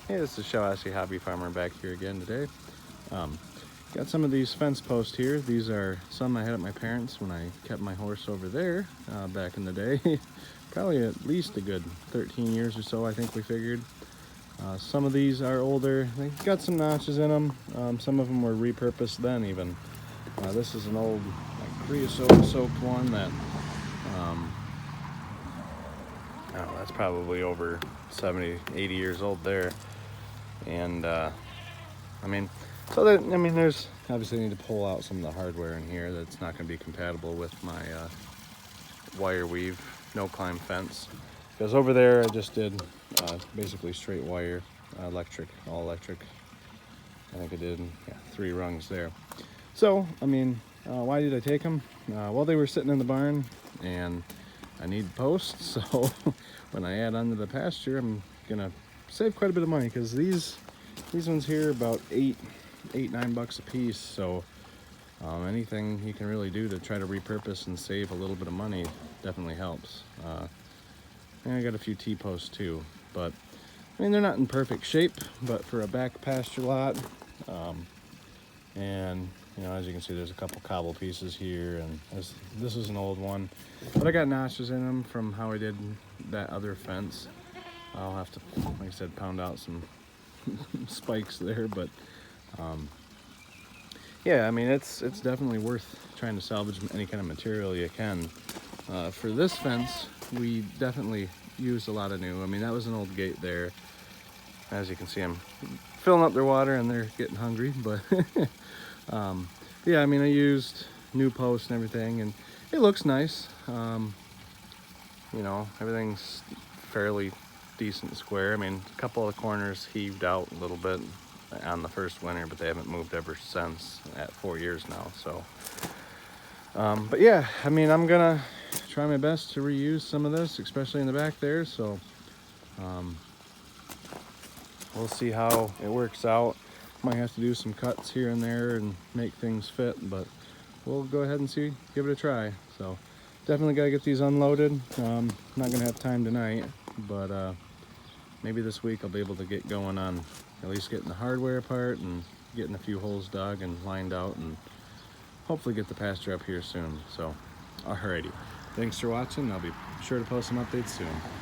Hey, this is Shawasee Hobby Farmer back here again today. Got some of these fence posts here. These are some I had at my parents' when I kept my horse over there back in the day. Probably at least a good 13 years or so, I think we figured. Some of these are older. They got some notches in them. Some of them were repurposed then even. This is an old creosote soaked one that oh, that's probably over 70, 80 years old there. And there's obviously need to pull out some of the hardware in here that's not going to be compatible with my wire weave no climb fence, because over there I just did basically straight wire, electric, all electric. I think I did 3 rungs there. So why did I take them? Well, they were sitting in the barn and I need posts, so when I add onto the pasture, I'm gonna save quite a bit of money, because these ones here are about $9 a piece. So anything you can really do to try to repurpose and save a little bit of money definitely helps. And I got a few T-posts too, but they're not in perfect shape, but for a back pasture lot, and as you can see, there's a couple cobble pieces here, and this is an old one, but I got notches in them from how I did that other fence. I'll have to, like I said, pound out some spikes there, but it's definitely worth trying to salvage any kind of material you can. For this fence, we definitely used a lot of new. That was an old gate there. As you can see, I'm filling up their water and they're getting hungry, but I used new posts and everything, and it looks nice. Everything's fairly decent square. A couple of the corners heaved out a little bit on the first winter, but they haven't moved ever since, at 4 years now. So I'm gonna try my best to reuse some of this, especially in the back there. So we'll see how it works out. Might have to do some cuts here and there and make things fit, but we'll go ahead and give it a try. So definitely gotta get these unloaded. Not gonna have time tonight, but maybe this week I'll be able to get going on at least getting the hardware apart and getting a few holes dug and lined out, and hopefully get the pasture up here soon. So alrighty, thanks for watching. I'll be sure to post some updates soon.